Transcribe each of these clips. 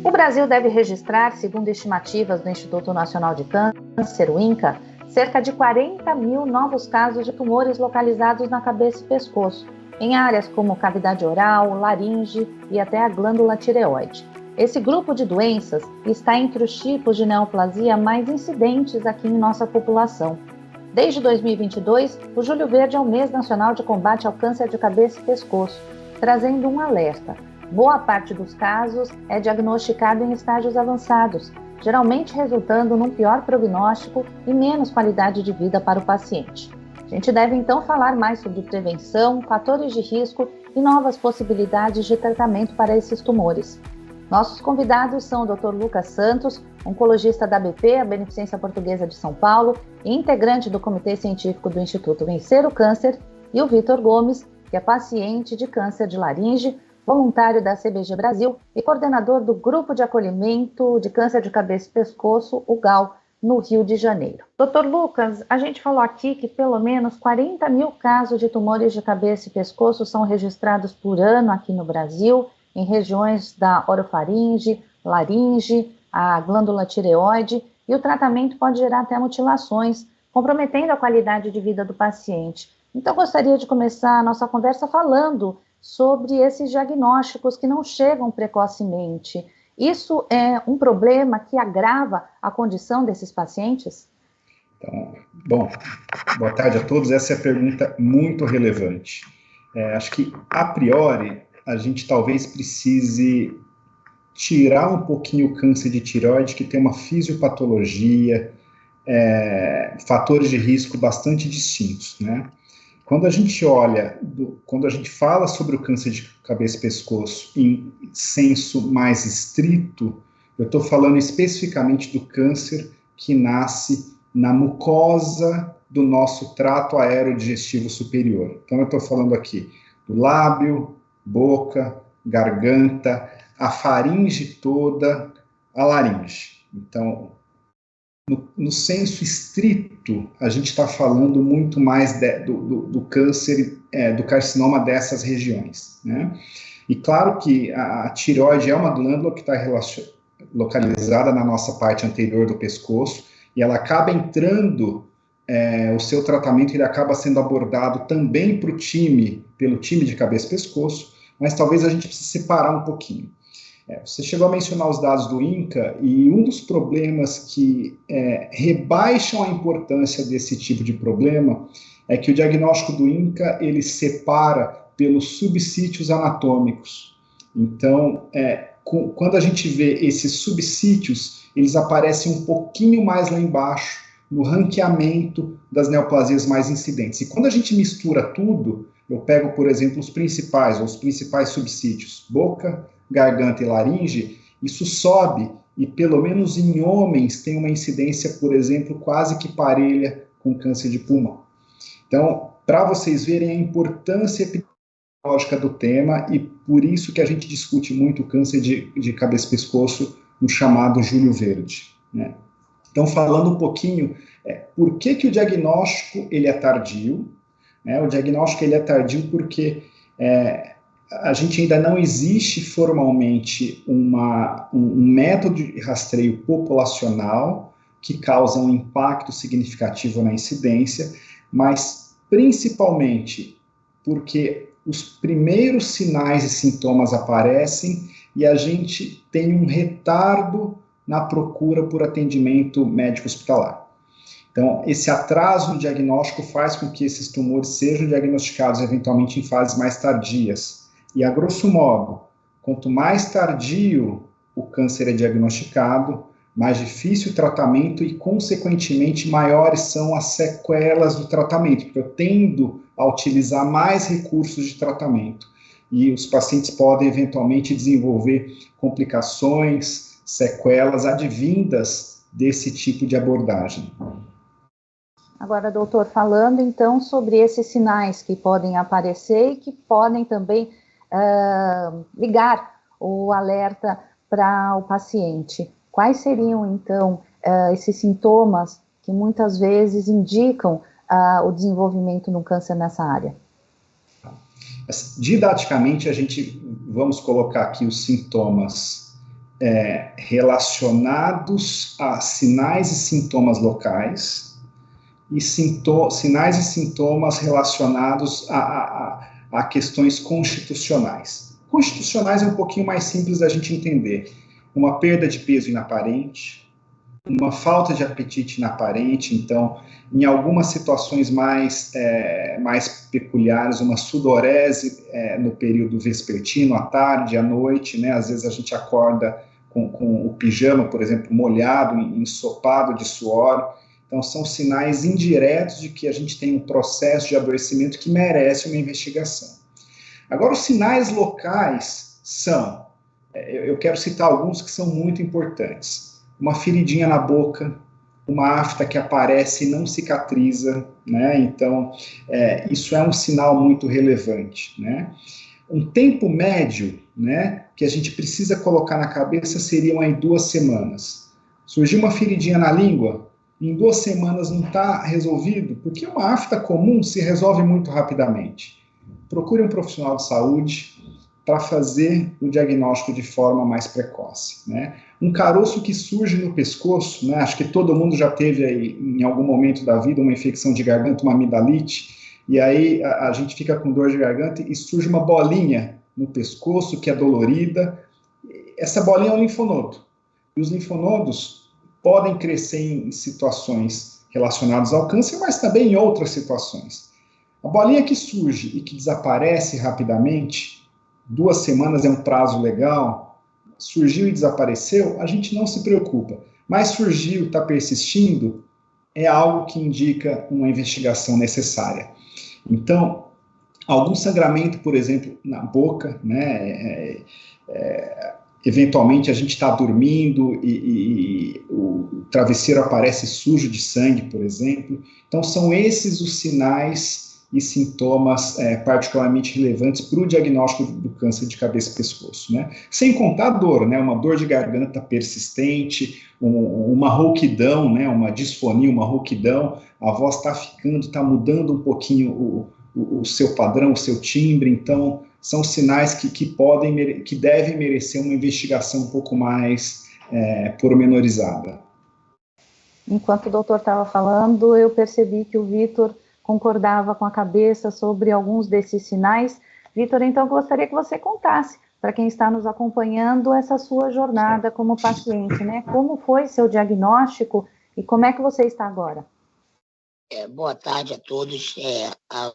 O Brasil deve registrar, segundo estimativas do Instituto Nacional de Câncer, o INCA, cerca de 40 mil novos casos de tumores localizados na cabeça e pescoço, em áreas como cavidade oral, laringe e até a glândula tireoide. Esse grupo de doenças está entre os tipos de neoplasia mais incidentes aqui em nossa população. Desde 2022, o Julho Verde é o mês nacional de combate ao câncer de cabeça e pescoço, trazendo um alerta. Boa parte dos casos é diagnosticado em estágios avançados, geralmente resultando num pior prognóstico e menos qualidade de vida para o paciente. A gente deve então falar mais sobre prevenção, fatores de risco e novas possibilidades de tratamento para esses tumores. Nossos convidados são o Dr. Lucas Santos, oncologista da BP, a Beneficência Portuguesa de São Paulo, e integrante do Comitê Científico do Instituto Vencer o Câncer, e o Vitor Gomes, que é paciente de câncer de laringe, voluntário da CBG Brasil e coordenador do Grupo de Acolhimento de Câncer de Cabeça e Pescoço, o GAL, no Rio de Janeiro. Dr. Lucas, a gente falou aqui que pelo menos 40 mil casos de tumores de cabeça e pescoço são registrados por ano aqui no Brasil, em regiões da orofaringe, laringe, a glândula tireoide, e o tratamento pode gerar até mutilações, comprometendo a qualidade de vida do paciente. Então, gostaria de começar a nossa conversa falando sobre esses diagnósticos que não chegam precocemente. Isso é um problema que agrava a condição desses pacientes? Então, bom, boa tarde a todos. Essa é a pergunta muito relevante. Acho que, a priori, a gente talvez precise tirar um pouquinho o câncer de tireoide, que tem uma fisiopatologia, fatores de risco bastante distintos, né? Quando a gente olha, quando a gente fala sobre o câncer de cabeça e pescoço em senso mais estrito, eu estou falando especificamente do câncer que nasce na mucosa do nosso trato aerodigestivo superior. Então, eu estou falando aqui do lábio, boca, garganta, a faringe toda, a laringe. Então, no senso estrito, a gente está falando muito mais do câncer, do carcinoma dessas regiões, né? E claro que a tireoide é uma glândula que está localizada na nossa parte anterior do pescoço, e ela acaba entrando, o seu tratamento ele acaba sendo abordado também pelo time de cabeça e pescoço, mas talvez a gente precise separar um pouquinho. Você chegou a mencionar os dados do INCA, e um dos problemas que rebaixam a importância desse tipo de problema é que o diagnóstico do INCA, ele separa pelos subsítios anatômicos. Então, quando a gente vê esses subsítios, eles aparecem um pouquinho mais lá embaixo, no ranqueamento das neoplasias mais incidentes. E quando a gente mistura tudo, eu pego, por exemplo, os principais subsítios, boca, garganta e laringe, isso sobe, e pelo menos em homens tem uma incidência, por exemplo, quase que parelha com câncer de pulmão. Então, para vocês verem a importância epidemiológica do tema, e por isso que a gente discute muito o câncer de cabeça e pescoço no chamado Julho Verde, né? Então, falando um pouquinho, por que o diagnóstico ele é tardio, né? O diagnóstico ele é tardio porque a gente ainda não existe formalmente um método de rastreio populacional que causa um impacto significativo na incidência, mas principalmente porque os primeiros sinais e sintomas aparecem e a gente tem um retardo na procura por atendimento médico hospitalar. Então, esse atraso no diagnóstico faz com que esses tumores sejam diagnosticados eventualmente em fases mais tardias. E, a grosso modo, quanto mais tardio o câncer é diagnosticado, mais difícil o tratamento e, consequentemente, maiores são as sequelas do tratamento, porque eu tendo a utilizar mais recursos de tratamento. E os pacientes podem, eventualmente, desenvolver complicações, sequelas advindas desse tipo de abordagem. Agora, doutor, falando então sobre esses sinais que podem aparecer e que podem também ligar o alerta para o paciente. Quais seriam, então, esses sintomas que muitas vezes indicam o desenvolvimento de um câncer nessa área? Didaticamente, a gente, vamos colocar aqui os sintomas relacionados a sinais e sintomas locais e sinais e sintomas relacionados a questões constitucionais. Constitucionais é um pouquinho mais simples da gente entender. Uma perda de peso inaparente, uma falta de apetite inaparente, então, em algumas situações mais peculiares, uma sudorese no período vespertino, à tarde, à noite, né? Às vezes a gente acorda com o pijama, por exemplo, molhado, ensopado de suor. Então, são sinais indiretos de que a gente tem um processo de adoecimento que merece uma investigação. Agora, os sinais locais são, eu quero citar alguns que são muito importantes. Uma feridinha na boca, uma afta que aparece e não cicatriza, né? Então, isso é um sinal muito relevante, né? Um tempo médio, né, que a gente precisa colocar na cabeça seriam aí 2 semanas. Surgiu uma feridinha na língua, em 2 semanas não está resolvido, porque uma afta comum se resolve muito rapidamente. Procure um profissional de saúde para fazer o diagnóstico de forma mais precoce, né? Um caroço que surge no pescoço, né? Acho que todo mundo já teve aí, em algum momento da vida, uma infecção de garganta, uma amidalite, e aí a gente fica com dor de garganta e surge uma bolinha no pescoço que é dolorida. Essa bolinha é um linfonodo. E os linfonodos podem crescer em situações relacionadas ao câncer, mas também em outras situações. A bolinha que surge e que desaparece rapidamente, 2 semanas é um prazo legal, surgiu e desapareceu, a gente não se preocupa. Mas surgiu, está persistindo, é algo que indica uma investigação necessária. Então, algum sangramento, por exemplo, na boca, né, eventualmente a gente está dormindo e o travesseiro aparece sujo de sangue, por exemplo. Então, são esses os sinais e sintomas particularmente relevantes para o diagnóstico do câncer de cabeça e pescoço, né? Sem contar a dor, né? Uma dor de garganta persistente, uma rouquidão, né? Uma disfonia, uma rouquidão, a voz está mudando um pouquinho o seu padrão, o seu timbre, então são sinais que devem merecer uma investigação um pouco mais pormenorizada. Enquanto o doutor estava falando, eu percebi que o Vitor concordava com a cabeça sobre alguns desses sinais. Vitor, então, gostaria que você contasse para quem está nos acompanhando essa sua jornada como paciente, né? Como foi seu diagnóstico e como é que você está agora? Boa tarde a todos.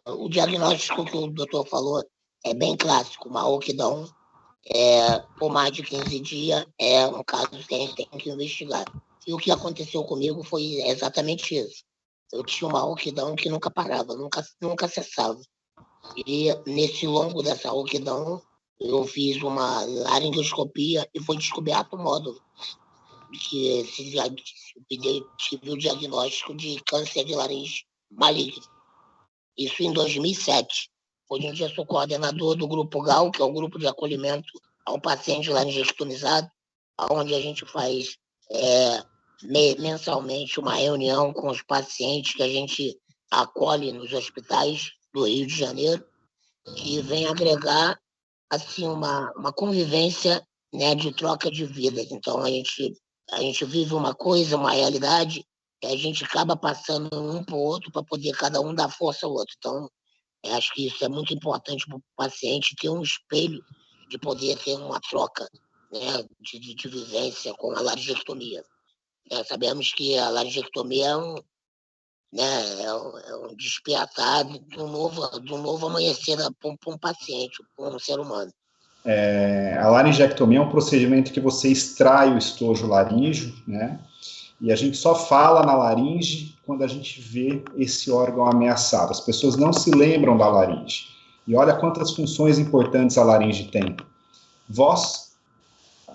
O diagnóstico que o doutor falou é bem clássico, uma rouquidão por mais de 15 dias é um caso que a gente tem que investigar. E o que aconteceu comigo foi exatamente isso. Eu tinha uma rouquidão que nunca parava, nunca cessava. E nesse longo dessa rouquidão, eu fiz uma laringoscopia e foi descoberto o módulo que tive o diagnóstico de câncer de laringe maligno. Isso em 2007. Hoje em dia sou coordenador do Grupo GAL, que é o Grupo de Acolhimento ao Paciente Laringectomizado, onde a gente faz mensalmente uma reunião com os pacientes que a gente acolhe nos hospitais do Rio de Janeiro, que vem agregar assim, uma convivência, né, de troca de vidas. Então, a gente vive uma coisa, uma realidade, e a gente acaba passando um para o outro para poder cada um dar força ao outro. Então, eu acho que isso é muito importante para o paciente ter um espelho de poder ter uma troca, né, de vivência com a laringectomia. Sabemos que a laringectomia é um despertar de um novo amanhecer para um paciente, para um ser humano. A laringectomia é um procedimento que você extrai o estojo laríngeo, né? E a gente só fala na laringe quando a gente vê esse órgão ameaçado. As pessoas não se lembram da laringe. E olha quantas funções importantes a laringe tem. Voz,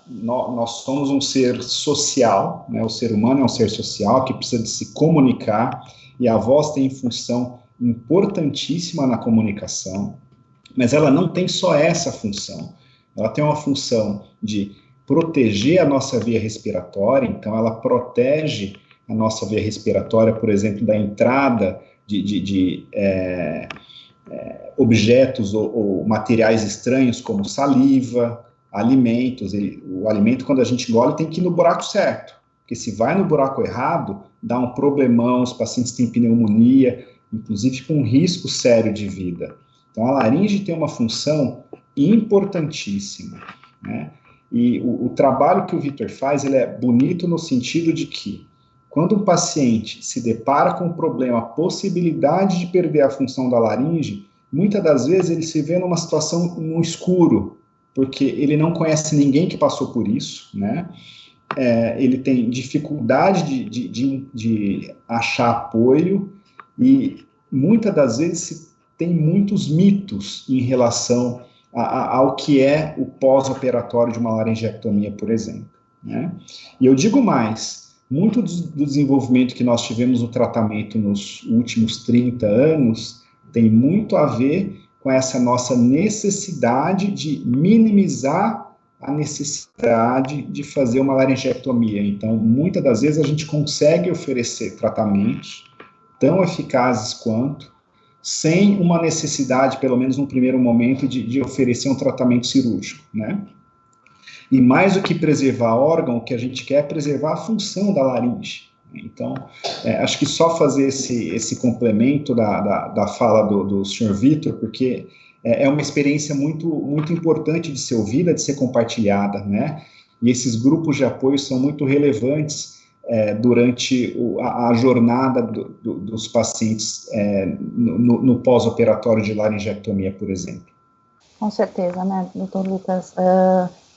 nós somos um ser social, né? O ser humano é um ser social que precisa de se comunicar, e a voz tem função importantíssima na comunicação, mas ela não tem só essa função. Ela tem uma função de proteger a nossa via respiratória, então ela protege a nossa via respiratória, por exemplo, da entrada de objetos ou materiais estranhos, como saliva, alimentos. O alimento, quando a gente engole, tem que ir no buraco certo, porque se vai no buraco errado, dá um problemão, os pacientes têm pneumonia, inclusive com um risco sério de vida. Então, a laringe tem uma função importantíssima, né? E o trabalho que o Vitor faz, ele é bonito no sentido de que, quando um paciente se depara com um problema, a possibilidade de perder a função da laringe, muitas das vezes ele se vê numa situação no escuro, porque ele não conhece ninguém que passou por isso, né? Ele tem dificuldade de achar apoio e muitas das vezes tem muitos mitos em relação ao que é o pós-operatório de uma laringectomia, por exemplo, né? E eu digo mais, muito do desenvolvimento que nós tivemos no tratamento nos últimos 30 anos tem muito a ver com essa nossa necessidade de minimizar a necessidade de fazer uma laringectomia. Então, muitas das vezes a gente consegue oferecer tratamentos tão eficazes quanto, sem uma necessidade, pelo menos no primeiro momento, de oferecer um tratamento cirúrgico, né? E mais do que preservar órgão, o que a gente quer é preservar a função da laringe. Então, acho que só fazer esse complemento da fala do senhor Vitor, porque é uma experiência muito, muito importante de ser ouvida, de ser compartilhada, né? E esses grupos de apoio são muito relevantes durante a jornada dos pacientes no pós-operatório de laringectomia, por exemplo. Com certeza, né, doutor Lucas?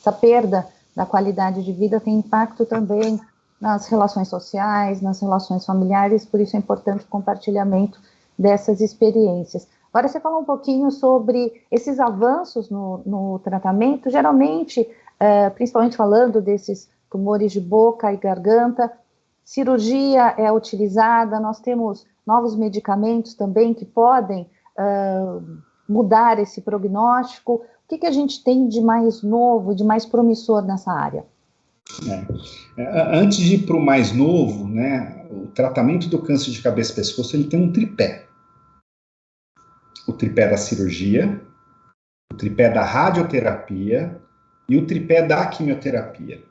Essa perda da qualidade de vida tem impacto também nas relações sociais, nas relações familiares, por isso é importante o compartilhamento dessas experiências. Agora, você falou um pouquinho sobre esses avanços no tratamento, geralmente, principalmente falando desses tumores de boca e garganta, cirurgia é utilizada, nós temos novos medicamentos também que podem mudar esse prognóstico. O que a gente tem de mais novo, de mais promissor nessa área? Antes de ir para o mais novo, né, o tratamento do câncer de cabeça e pescoço, ele tem um tripé. O tripé da cirurgia, o tripé da radioterapia e o tripé da quimioterapia.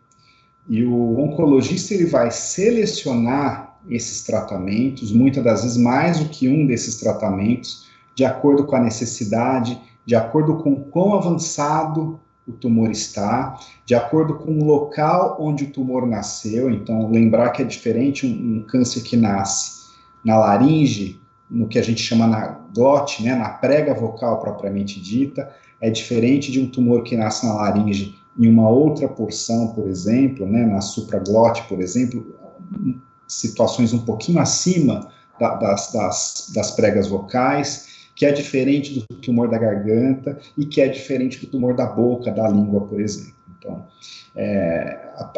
E o oncologista, ele vai selecionar esses tratamentos, muitas das vezes mais do que um desses tratamentos, de acordo com a necessidade, de acordo com o quão avançado o tumor está, de acordo com o local onde o tumor nasceu. Então, lembrar que é diferente um câncer que nasce na laringe, no que a gente chama na glote, né, na prega vocal propriamente dita, é diferente de um tumor que nasce na laringe em uma outra porção, por exemplo, né, na supraglote, por exemplo, situações um pouquinho acima das pregas vocais, que é diferente do tumor da garganta e que é diferente do tumor da boca, da língua, por exemplo. Então,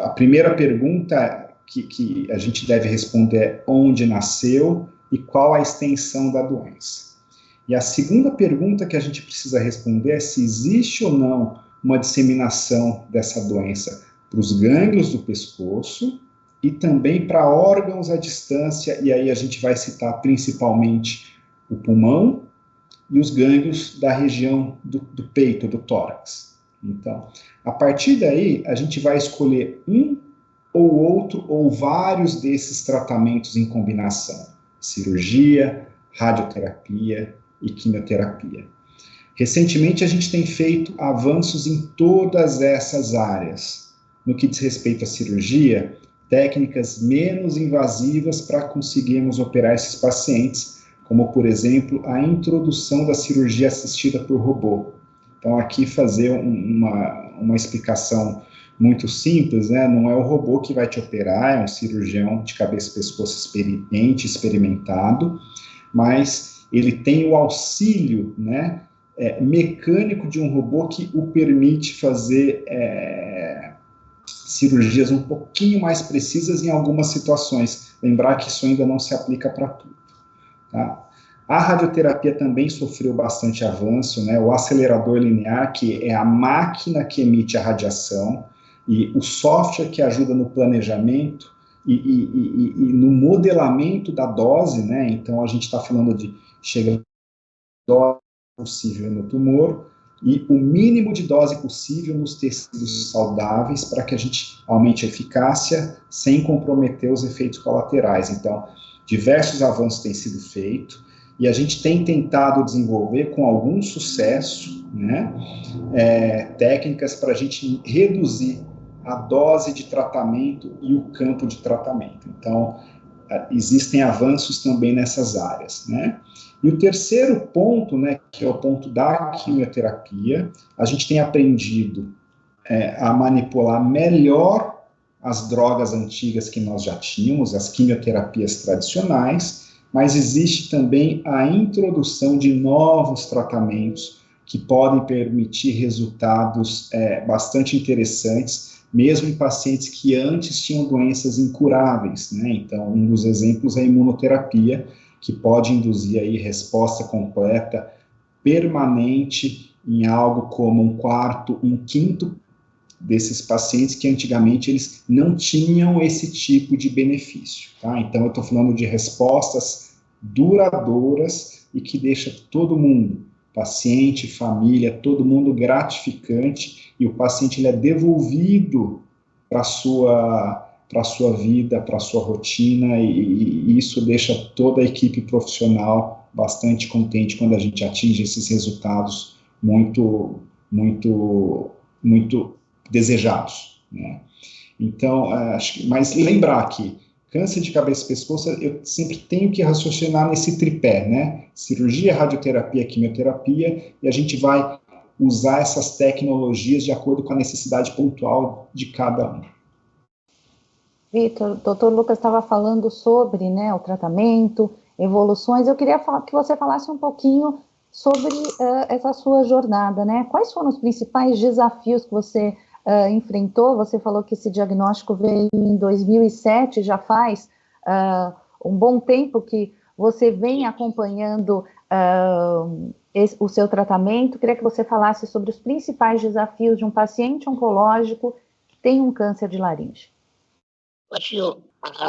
a primeira pergunta que a gente deve responder é onde nasceu e qual a extensão da doença. E a segunda pergunta que a gente precisa responder é se existe ou não uma disseminação dessa doença para os gânglios do pescoço e também para órgãos à distância, e aí a gente vai citar principalmente o pulmão e os gânglios da região do peito, do tórax. Então, a partir daí, a gente vai escolher um ou outro ou vários desses tratamentos em combinação: cirurgia, radioterapia e quimioterapia. Recentemente, a gente tem feito avanços em todas essas áreas. No que diz respeito à cirurgia, técnicas menos invasivas para conseguirmos operar esses pacientes, como, por exemplo, a introdução da cirurgia assistida por robô. Então, aqui fazer uma explicação muito simples, né? Não é o robô que vai te operar, é um cirurgião de cabeça e pescoço experiente, experimentado, mas ele tem o auxílio, né, mecânico de um robô que o permite fazer cirurgias um pouquinho mais precisas em algumas situações. Lembrar que isso ainda não se aplica para tudo. Tá? A radioterapia também sofreu bastante avanço, né? O acelerador linear, que é a máquina que emite a radiação, e o software que ajuda no planejamento e no modelamento da dose, né? Então, a gente está falando de chegar dose possível no tumor e o mínimo de dose possível nos tecidos saudáveis para que a gente aumente a eficácia sem comprometer os efeitos colaterais. Então, diversos avanços têm sido feitos e a gente tem tentado desenvolver com algum sucesso, né, técnicas para a gente reduzir a dose de tratamento e o campo de tratamento. Então, existem avanços também nessas áreas, né? E o terceiro ponto, né, que é o ponto da quimioterapia, a gente tem aprendido a manipular melhor as drogas antigas que nós já tínhamos, as quimioterapias tradicionais, mas existe também a introdução de novos tratamentos que podem permitir resultados bastante interessantes, mesmo em pacientes que antes tinham doenças incuráveis, né? Então, um dos exemplos é a imunoterapia, que pode induzir aí resposta completa, permanente, em algo como um quarto, um quinto desses pacientes que antigamente eles não tinham esse tipo de benefício, tá? Então, eu estou falando de respostas duradouras e que deixa todo mundo, paciente, família, todo mundo gratificante, e o paciente ele é devolvido para a sua vida, para a sua rotina, e isso deixa toda a equipe profissional bastante contente quando a gente atinge esses resultados muito desejados, né? Então, mas lembrar que câncer de cabeça e pescoço, eu sempre tenho que raciocinar nesse tripé, né? Cirurgia, radioterapia, quimioterapia, e a gente vai usar essas tecnologias de acordo com a necessidade pontual de cada um. Vitor, o doutor Lucas estava falando sobre, né, o tratamento, evoluções. Eu queria que você falasse um pouquinho sobre essa sua jornada, né? Quais foram os principais desafios que você enfrentou? Você falou que esse diagnóstico veio em 2007, já faz um bom tempo que você vem acompanhando o seu tratamento. Queria que você falasse sobre os principais desafios de um paciente oncológico que tem um câncer de laringe. Acho que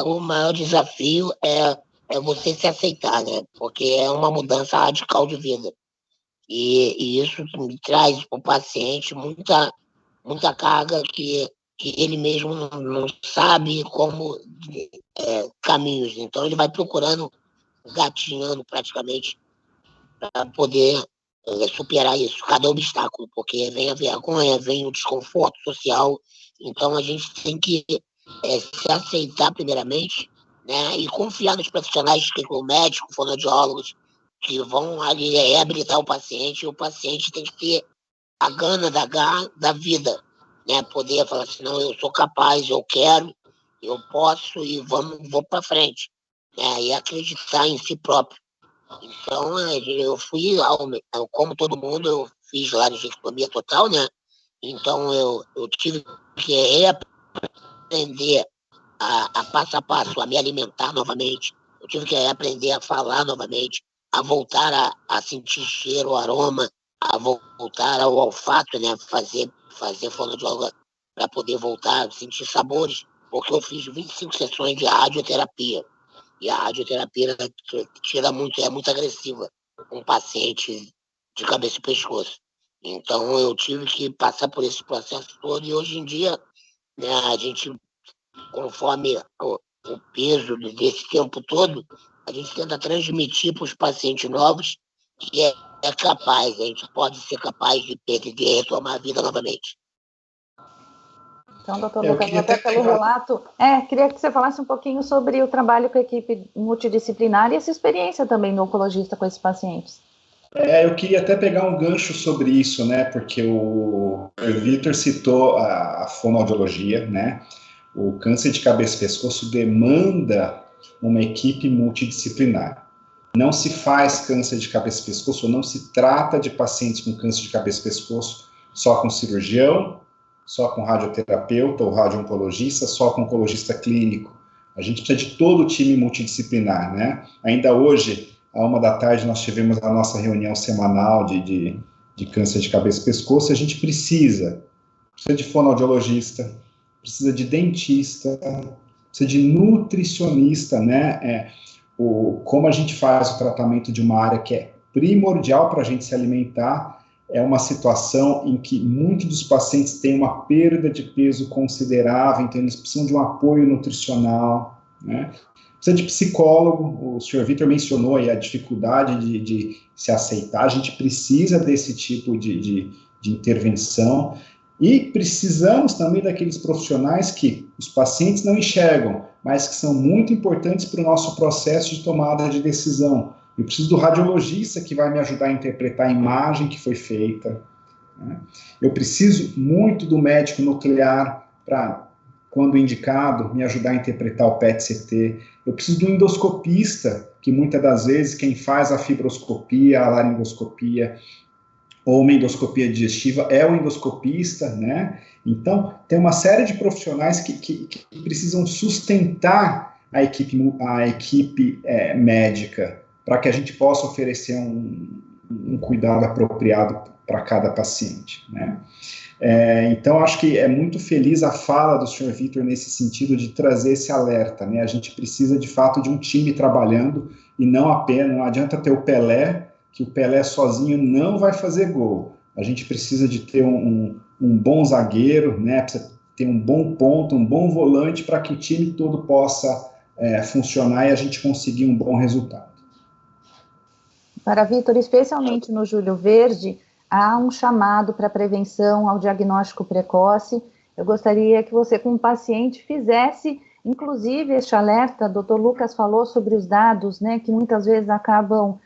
o maior desafio é você se aceitar, né? Porque é uma mudança radical de vida. E isso me traz para o paciente muita carga que ele mesmo não sabe como caminhos. Então, ele vai procurando, gatinhando praticamente, para poder superar isso, cada obstáculo, porque vem a vergonha, vem o desconforto social. Então, a gente tem que se aceitar primeiramente, né, e confiar nos profissionais, que o médico, fonoaudiólogos, que vão ali reabilitar o paciente, e o paciente tem que ter a gana da vida, né, poder falar assim, não, eu sou capaz, eu quero, eu posso e vou para frente, né, e acreditar em si próprio. Então, eu fui, como todo mundo, eu fiz laringectomia total, né, então eu tive que reaprender a passo a passo, a me alimentar novamente. Eu tive que aprender a falar novamente, a voltar a sentir cheiro, aroma, a voltar ao olfato, né? Fazer fonoaudióloga para poder voltar a sentir sabores, porque eu fiz 25 sessões de radioterapia. E a radioterapia é muito agressiva com um paciente de cabeça e pescoço. Então eu tive que passar por esse processo todo, e hoje em dia, né, a gente, conforme o peso desse tempo todo, a gente tenta transmitir para os pacientes novos que é capaz, a gente pode ser capaz de retomar a vida novamente. Então, doutor Lucas, até pelo relato, queria que você falasse um pouquinho sobre o trabalho com a equipe multidisciplinar e essa experiência também do oncologista com esses pacientes. Eu queria até pegar um gancho sobre isso, né, porque o Vitor citou a fonoaudiologia, né, o câncer de cabeça e pescoço demanda uma equipe multidisciplinar. Não se faz câncer de cabeça e pescoço, ou não se trata de pacientes com câncer de cabeça e pescoço só com cirurgião, só com radioterapeuta ou radiooncologista, só com oncologista clínico. A gente precisa de todo o time multidisciplinar, né? Ainda hoje, à 13h, nós tivemos a nossa reunião semanal de câncer de cabeça e pescoço, e a gente precisa de fonoaudiologista, precisa de dentista, precisa de nutricionista, né? Como a gente faz o tratamento de uma área que é primordial para a gente se alimentar é uma situação em que muitos dos pacientes têm uma perda de peso considerável, então eles precisam de um apoio nutricional, né? Precisa de psicólogo, o senhor Vitor mencionou aí a dificuldade de se aceitar, a gente precisa desse tipo de intervenção, e precisamos também daqueles profissionais que os pacientes não enxergam, mas que são muito importantes para o nosso processo de tomada de decisão. Eu preciso do radiologista que vai me ajudar a interpretar a imagem que foi feita, né? Eu preciso muito do médico nuclear para, quando indicado, me ajudar a interpretar o PET-CT. Eu preciso do endoscopista, que muitas das vezes quem faz a fibroscopia, a laringoscopia ou uma endoscopia digestiva é o endoscopista, né? Então, tem uma série de profissionais que precisam sustentar a equipe médica, para que a gente possa oferecer um cuidado apropriado para cada paciente, né? Então, acho que é muito feliz a fala do senhor Vitor nesse sentido de trazer esse alerta, né? A gente precisa, de fato, de um time trabalhando, e não adianta ter o Pelé, que o Pelé sozinho não vai fazer gol. A gente precisa de ter um bom zagueiro, né? Precisa ter um bom ponto, um bom volante, para que o time todo possa funcionar e a gente conseguir um bom resultado. Para Vitor, especialmente no Júlio Verde, há um chamado para prevenção ao diagnóstico precoce. Eu gostaria que você, com o paciente, fizesse, inclusive, este alerta. O Dr. Lucas falou sobre os dados, né, que muitas vezes acabam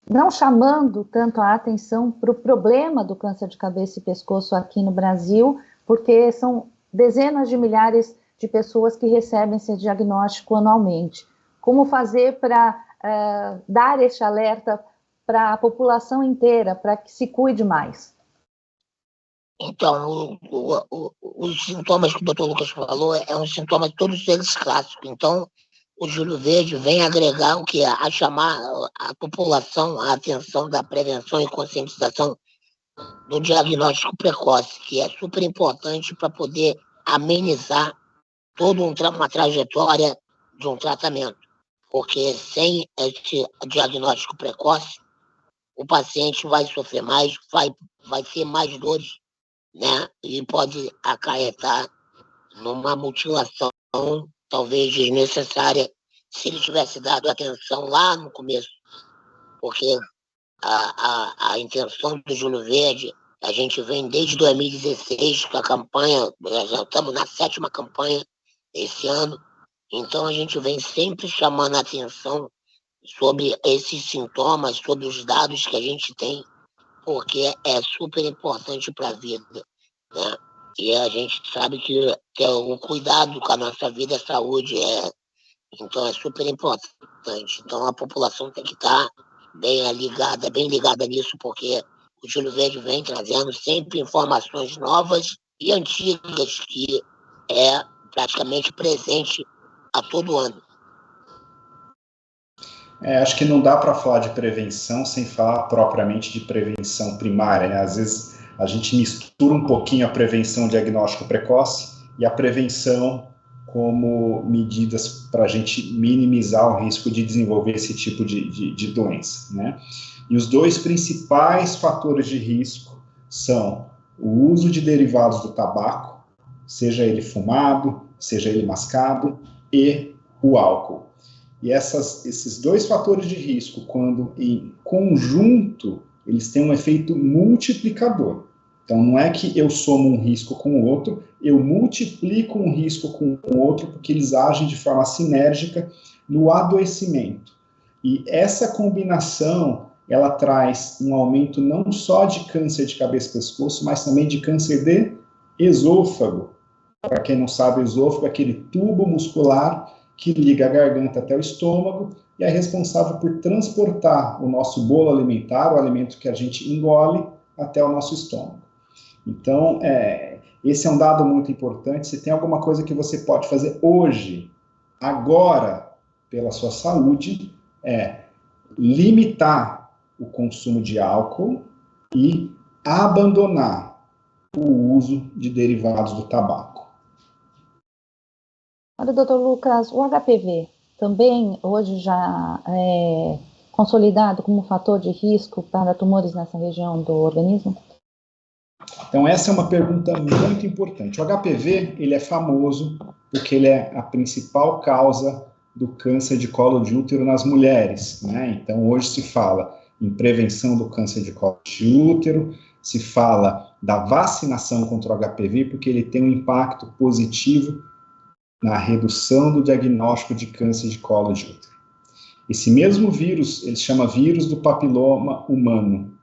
não chamando tanto a atenção para o problema do câncer de cabeça e pescoço aqui no Brasil, porque são dezenas de milhares de pessoas que recebem esse diagnóstico anualmente. Como fazer para dar este alerta para a população inteira, para que se cuide mais? Então, os sintomas que o Dr. Lucas falou é um sintoma de todos eles clássicos. Então, o Júlio Verde vem agregar o que? A chamar a população a atenção da prevenção e conscientização do diagnóstico precoce, que é super importante para poder amenizar toda uma trajetória de um tratamento. Porque sem esse diagnóstico precoce, o paciente vai sofrer mais, vai ter mais dores, né? E pode acarretar numa mutilação, talvez desnecessária, se ele tivesse dado atenção lá no começo. Porque a intenção do Júlio Verde, a gente vem desde 2016 com a campanha, já estamos na 7ª campanha esse ano, então a gente vem sempre chamando a atenção sobre esses sintomas, sobre os dados que a gente tem, porque é super importante para a vida, né? E a gente sabe que o cuidado com a nossa vida é saúde, então é super importante. Então a população tem que estar bem ligada nisso, porque o Júlio Verde vem trazendo sempre informações novas e antigas, que é praticamente presente a todo ano. Acho que não dá para falar de prevenção sem falar propriamente de prevenção primária, né? Às vezes a gente mistura um pouquinho a prevenção diagnóstico precoce e a prevenção como medidas para a gente minimizar o risco de desenvolver esse tipo de doença, né? E os dois principais fatores de risco são o uso de derivados do tabaco, seja ele fumado, seja ele mascado, e o álcool. E esses dois fatores de risco, quando em conjunto, eles têm um efeito multiplicador. Então, não é que eu somo um risco com o outro, eu multiplico um risco com o outro, porque eles agem de forma sinérgica no adoecimento. E essa combinação, ela traz um aumento não só de câncer de cabeça e pescoço, mas também de câncer de esôfago. Para quem não sabe, o esôfago é aquele tubo muscular que liga a garganta até o estômago e é responsável por transportar o nosso bolo alimentar, o alimento que a gente engole, até o nosso estômago. Então, esse é um dado muito importante. Se tem alguma coisa que você pode fazer hoje, agora, pela sua saúde, é limitar o consumo de álcool e abandonar o uso de derivados do tabaco. Olha, doutor Lucas, o HPV também hoje já consolidado como fator de risco para tumores nessa região do organismo? Então, essa é uma pergunta muito importante. O HPV, ele é famoso porque ele é a principal causa do câncer de colo de útero nas mulheres, né? Então, hoje se fala em prevenção do câncer de colo de útero, se fala da vacinação contra o HPV, porque ele tem um impacto positivo na redução do diagnóstico de câncer de colo de útero. Esse mesmo vírus, ele se chama vírus do papiloma humano.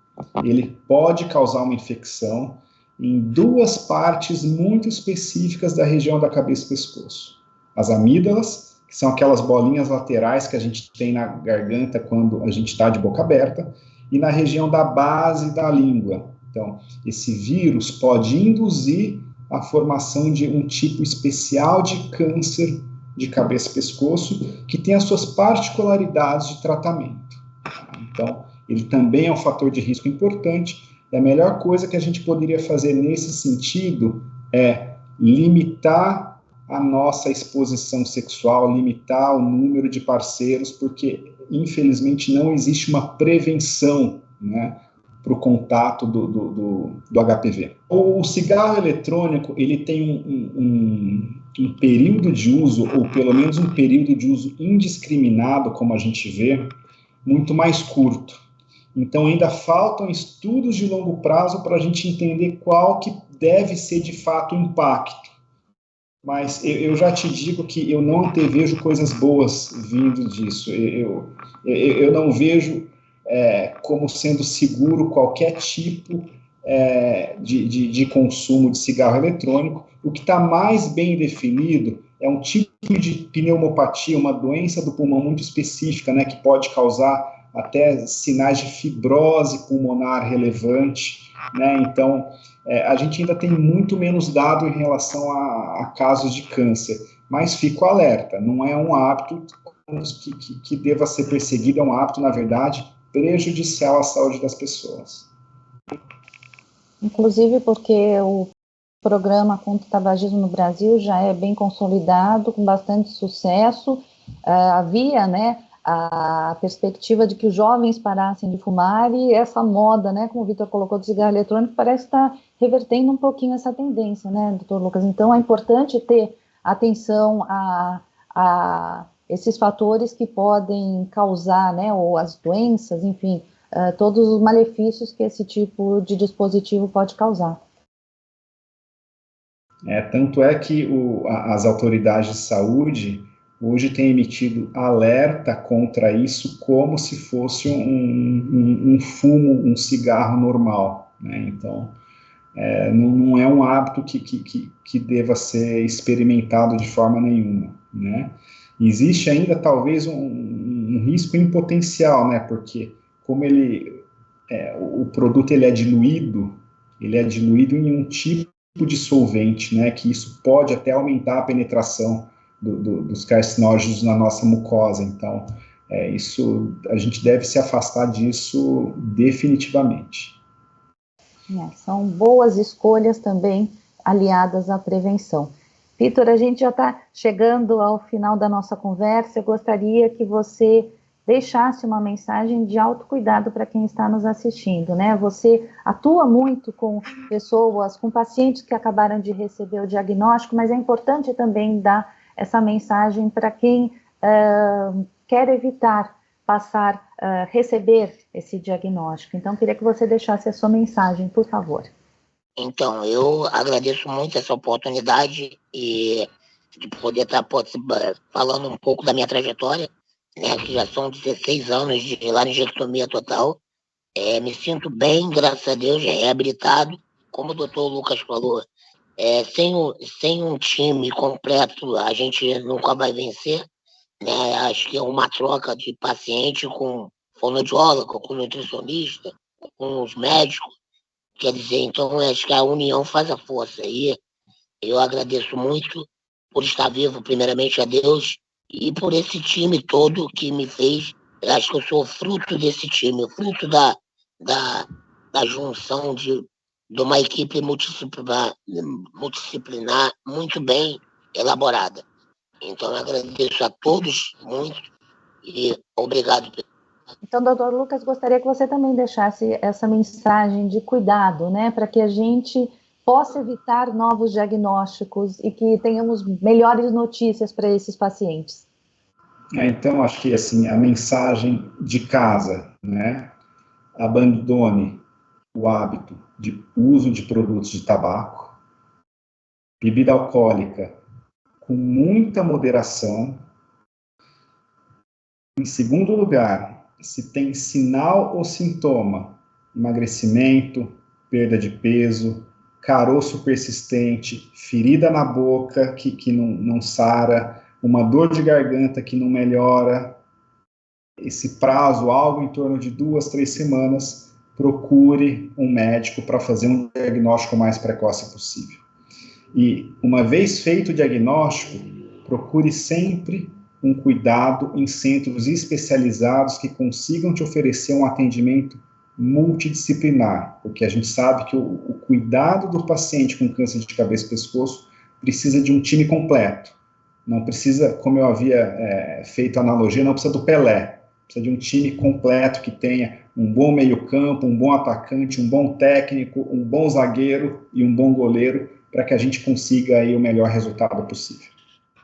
Ele pode causar uma infecção em duas partes muito específicas da região da cabeça e pescoço. As amígdalas, que são aquelas bolinhas laterais que a gente tem na garganta quando a gente está de boca aberta, e na região da base da língua. Então, esse vírus pode induzir a formação de um tipo especial de câncer de cabeça e pescoço, que tem as suas particularidades de tratamento. Então, ele também é um fator de risco importante, e a melhor coisa que a gente poderia fazer nesse sentido é limitar a nossa exposição sexual, limitar o número de parceiros, porque, infelizmente, não existe uma prevenção, né, para o contato do HPV. O cigarro eletrônico, ele tem um período de uso, ou pelo menos um período de uso indiscriminado, como a gente vê, muito mais curto. Então, ainda faltam estudos de longo prazo para a gente entender qual que deve ser, de fato, o impacto. Mas eu já te digo que eu não antevejo coisas boas vindo disso. Eu não vejo como sendo seguro qualquer tipo de consumo de cigarro eletrônico. O que está mais bem definido é um tipo de pneumopatia, uma doença do pulmão muito específica, né, que pode causar até sinais de fibrose pulmonar relevante, né? Então, a gente ainda tem muito menos dado em relação a casos de câncer, mas fico alerta, não é um hábito que deva ser perseguido, é um hábito, na verdade, prejudicial à saúde das pessoas. Inclusive porque o programa contra o tabagismo no Brasil já é bem consolidado, com bastante sucesso. Havia, né, a perspectiva de que os jovens parassem de fumar, e essa moda, né, como o Vitor colocou, do cigarro eletrônico, parece estar revertendo um pouquinho essa tendência, né, doutor Lucas? Então é importante ter atenção a esses fatores que podem causar, né, ou as doenças, enfim, todos os malefícios que esse tipo de dispositivo pode causar. Tanto é que as autoridades de saúde hoje têm emitido alerta contra isso como se fosse um fumo, um cigarro normal, né? Então, não é um hábito que deva ser experimentado de forma nenhuma, né? Existe ainda talvez um risco em potencial, né? Porque como o produto ele é diluído em um tipo de solvente, né? Que isso pode até aumentar a penetração dos carcinógenos na nossa mucosa. Então, isso a gente deve se afastar disso definitivamente. São boas escolhas também aliadas à prevenção. Vitor, a gente já está chegando ao final da nossa conversa. Eu gostaria que você deixasse uma mensagem de autocuidado para quem está nos assistindo, né? Você atua muito com pessoas, com pacientes que acabaram de receber o diagnóstico, mas é importante também dar essa mensagem para quem quer evitar receber esse diagnóstico. Então, queria que você deixasse a sua mensagem, por favor. Então, eu agradeço muito essa oportunidade e de poder estar falando um pouco da minha trajetória, né, que já são 16 anos de laringectomia total. Me sinto bem, graças a Deus, reabilitado. Como o doutor Lucas falou, sem um time completo, a gente nunca vai vencer, né? Acho que é uma troca de paciente com fonoaudiólogo, com nutricionista, com os médicos. Quer dizer, então, acho que a união faz a força. E eu agradeço muito por estar vivo, primeiramente a Deus, e por esse time todo que me fez. Eu acho que eu sou fruto desse time, fruto da junção de uma equipe multidisciplinar muito bem elaborada. Então, eu agradeço a todos muito e obrigado. Então, doutor Lucas, gostaria que você também deixasse essa mensagem de cuidado, né, para que a gente possa evitar novos diagnósticos e que tenhamos melhores notícias para esses pacientes. Então, acho que assim, a mensagem de casa, né, abandone o hábito de uso de produtos de tabaco, bebida alcoólica com muita moderação. Em segundo lugar, se tem sinal ou sintoma, emagrecimento, perda de peso, caroço persistente, ferida na boca que não sara, uma dor de garganta que não melhora, esse prazo, algo em torno de 2, 3 semanas, procure um médico para fazer um diagnóstico o mais precoce possível. E, uma vez feito o diagnóstico, procure sempre um cuidado em centros especializados que consigam te oferecer um atendimento multidisciplinar, porque a gente sabe que o cuidado do paciente com câncer de cabeça e pescoço precisa de um time completo. Não precisa, como eu havia feito a analogia, não precisa do Pelé. Precisa de um time completo que tenha um bom meio-campo, um bom atacante, um bom técnico, um bom zagueiro e um bom goleiro para que a gente consiga aí o melhor resultado possível.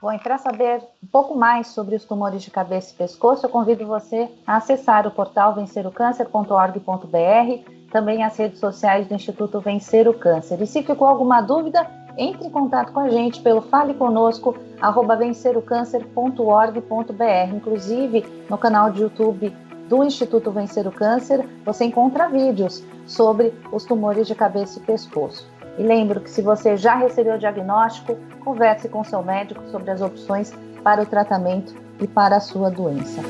Bom, e para saber um pouco mais sobre os tumores de cabeça e pescoço, eu convido você a acessar o portal vencerocancer.org.br, também as redes sociais do Instituto Vencer o Câncer. E se ficou alguma dúvida, entre em contato com a gente pelo faleconosco@vencerocancer.org.br. Inclusive, no canal de YouTube do Instituto Vencer o Câncer, você encontra vídeos sobre os tumores de cabeça e pescoço. E lembro que se você já recebeu o diagnóstico, converse com seu médico sobre as opções para o tratamento e para a sua doença.